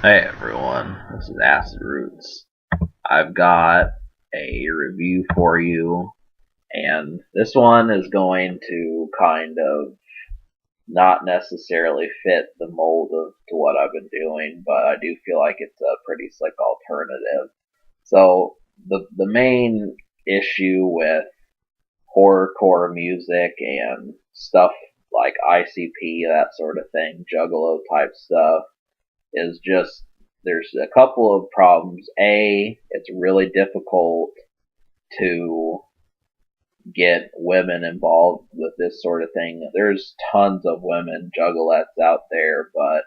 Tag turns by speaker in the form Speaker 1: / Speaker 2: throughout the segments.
Speaker 1: Hey everyone, this is Acid Roots. I've got a review for you, and this one is going to kind of not necessarily fit the mold of to what I've been doing, but I do feel like it's a pretty slick alternative. So the main issue with horrorcore music and stuff like ICP, that sort of thing, Juggalo type stuff, is just there's a couple of problems. A, it's really difficult to get women involved with this sort of thing. There's tons of women juggalettes out there, but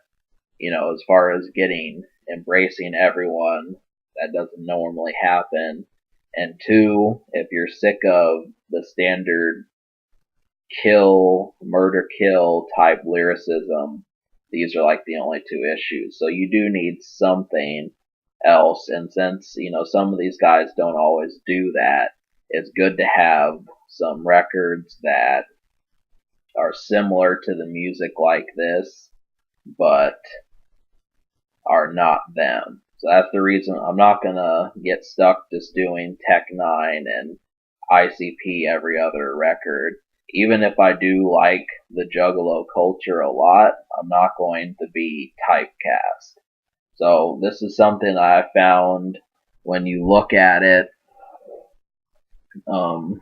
Speaker 1: as far as getting embracing everyone, that doesn't normally happen. And two, if you're sick of the standard kill, murder kill type lyricism, these are like the only two issues. So you do need something else. And since, some of these guys don't always do that, it's good to have some records that are similar to the music like this, but are not them. So that's the reason I'm not gonna get stuck just doing Tech Nine and ICP every other record. Even if I do like the Juggalo culture a lot, I'm not going to be typecast. So this is something I found when you look at it. Um,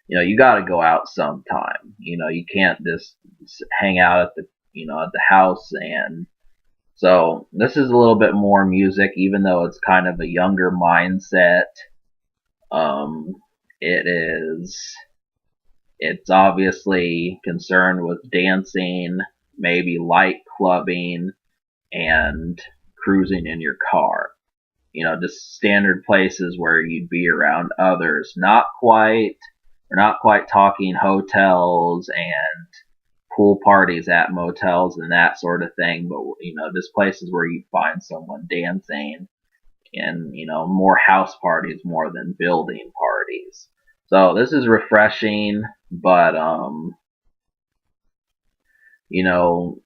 Speaker 1: you got to go out sometime. You can't just hang out at the house. And so this is a little bit more music, even though it's kind of a younger mindset. Um, it is. It's obviously concerned with dancing, maybe light clubbing, and cruising in your car. Just standard places where you'd be around others. We're not quite talking hotels and pool parties at motels and that sort of thing, but, just places where you'd find someone dancing and, more house parties more than building parties. So this is refreshing, but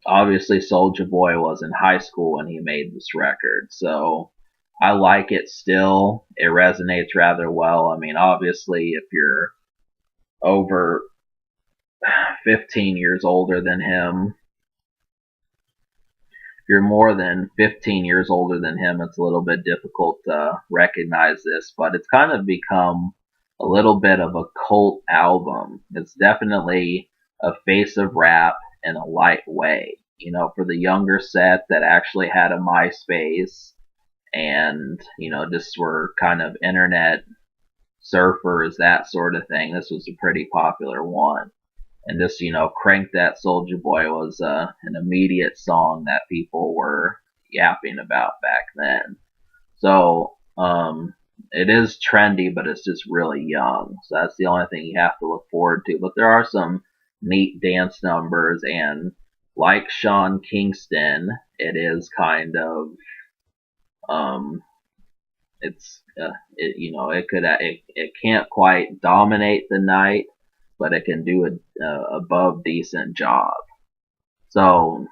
Speaker 1: obviously Soulja Boy was in high school when he made this record, so I like it still. It resonates rather well. I mean, obviously, if you're over 15 years older than him, if you're more than 15 years older than him, it's a little bit difficult to recognize this, but it's kind of become a little bit of a cult album. It's definitely a face of rap in a light way. For the younger set that actually had a MySpace and, just were kind of internet surfers, that sort of thing, this was a pretty popular one. And just, Crank That Soulja Boy was an immediate song that people were yapping about back then. So, it is trendy, but it's just really young. So that's the only thing you have to look forward to. But there are some neat dance numbers, and like Sean Kingston, it is kind of, um, it can't quite dominate the night, but it can do a above decent job. So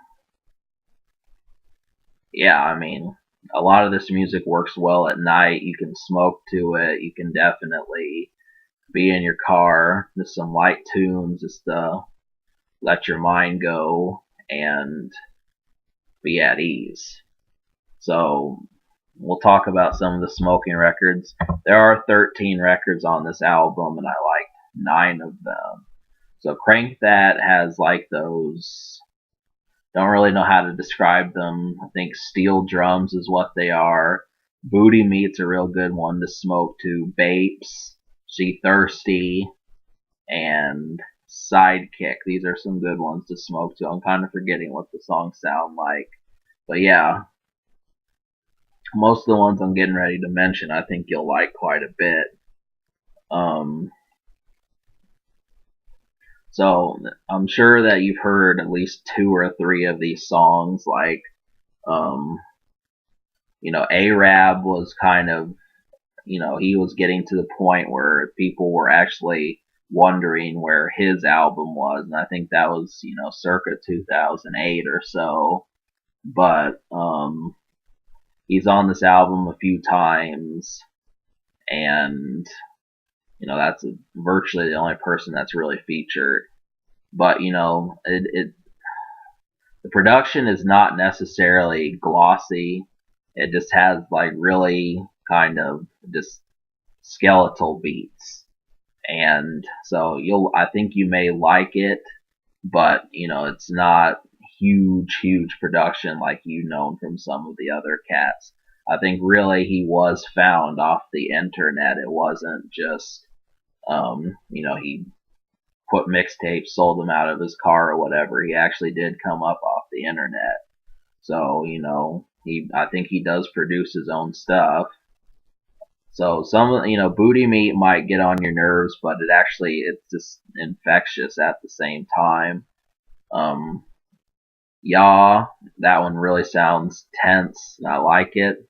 Speaker 1: yeah, I mean, a lot of this music works well at night. You can smoke to it. You can definitely be in your car, just some light tunes, just to let your mind go and be at ease. So we'll talk about some of the smoking records. There are 13 records on this album, and I like 9 of them. So Crank That has like those, don't really know how to describe them. I think steel drums is what they are. Booty Meat's a real good one to smoke to. Bapes, She Thirsty, and Sidekick. These are some good ones to smoke to. I'm kind of forgetting what the songs sound like. But yeah, most of the ones I'm getting ready to mention I think you'll like quite a bit. Um, so I'm sure that you've heard at least 2 or 3 of these songs. Like, um, Arab was kind of, he was getting to the point where people were actually wondering where his album was, and I think that was, circa 2008 or so. But he's on this album a few times, and that's virtually the only person that's really featured. But the production is not necessarily glossy. It just has like really kind of just skeletal beats, and so I think you may like it, but it's not huge production like you known from some of the other cats. I think really he was found off the internet. It wasn't just he put mixtapes, sold them out of his car or whatever. He actually did come up off the internet. So I think he does produce his own stuff. So booty meat might get on your nerves, but it's just infectious at the same time. Um, Yeah, that one really sounds tense. I like it.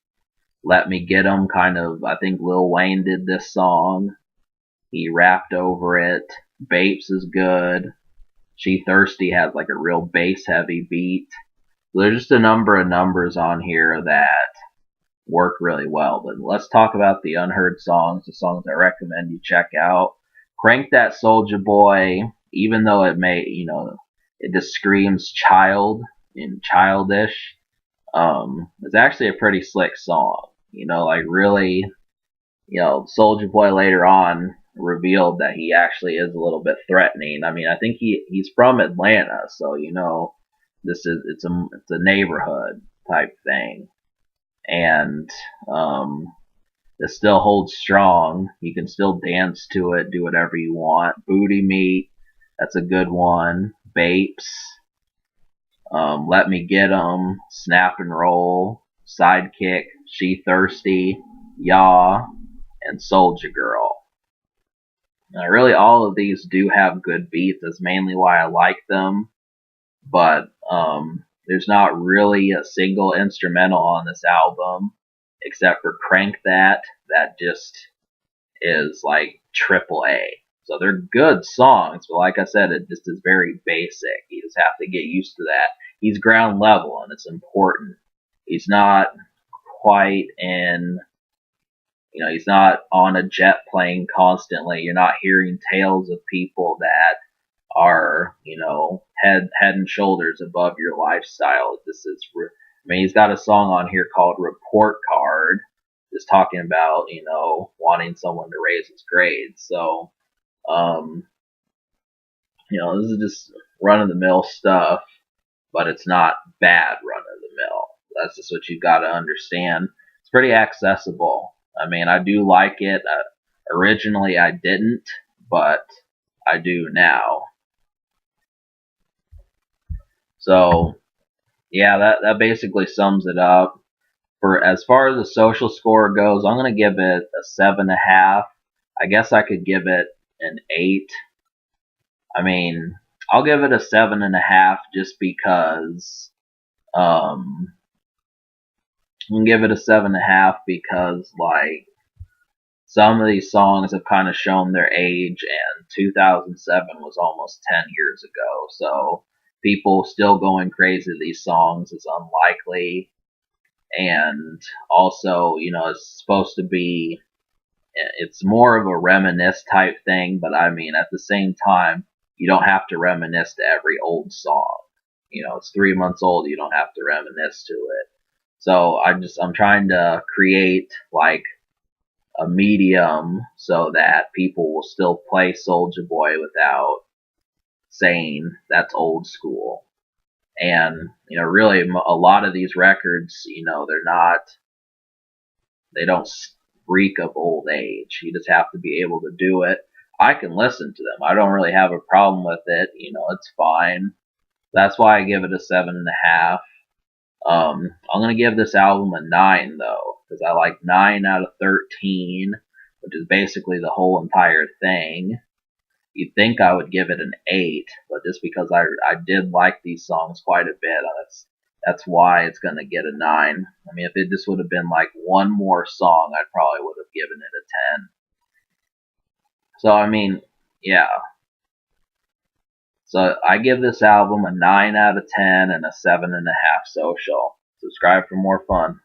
Speaker 1: Let Me Get 'Em, kind of, I think Lil Wayne did this song. He rapped over it. Bapes is good. She Thirsty has like a real bass heavy beat. So there's just a number of numbers on here that work really well. But let's talk about the unheard songs, the songs I recommend you check out. Crank That Soulja Boy, even though it may, it just screams child and childish. It's actually a pretty slick song. Like really, Soulja Boy later on revealed that he actually is a little bit threatening. I mean, I think he's from Atlanta, so it's a neighborhood type thing, and it still holds strong. You can still dance to it, do whatever you want. Booty Meat, that's a good one. Bapes, Let Me Get 'Em, Snap and Roll, Sidekick, She Thirsty, Yaw, and Soulja Girl. Now, really, all of these do have good beats. That's mainly why I like them. But there's not really a single instrumental on this album, except for Crank That. That just is like triple A. So they're good songs, but like I said, it just is very basic. You just have to get used to that. He's ground level, and it's important. He's not quite in, he's not on a jet plane constantly. You're not hearing tales of people that are, head and shoulders above your lifestyle. He's got a song on here called Report Card, just talking about, wanting someone to raise his grades. So, this is just run of the mill stuff, but it's not bad run of the mill. That's just what you've got to understand. It's pretty accessible. I mean, I do like it. Originally, I didn't, but I do now. So, yeah, that basically sums it up. For as far as the social score goes, I'm gonna give it a 7.5. I guess I could give it an 8. I mean, I'll give it a 7.5 just because. I'm gonna give it a 7.5 because like some of these songs have kind of shown their age, and 2007 was almost 10 years ago. So people still going crazy to these songs is unlikely. And also, it's supposed to be, it's more of a reminisce type thing, but I mean, at the same time, you don't have to reminisce to every old song. It's 3 months old, you don't have to reminisce to it. So I'm trying to create like a medium so that people will still play Soulja Boy without saying that's old school. And really, a lot of these records, they don't reek of old age. You just have to be able to do it. I can listen to them. I don't really have a problem with it. It's fine. That's why I give it a 7.5. I'm gonna give this album a 9 though, because I like 9 out of 13, which is basically the whole entire thing. You'd think I would give it an 8, but just because I did like these songs quite a bit, that's why it's gonna get a 9. I mean, if it just would have been like one more song, I probably would have given it a 10. So I mean, yeah. So I give this album a 9 out of 10 and a 7.5 social. Subscribe for more fun.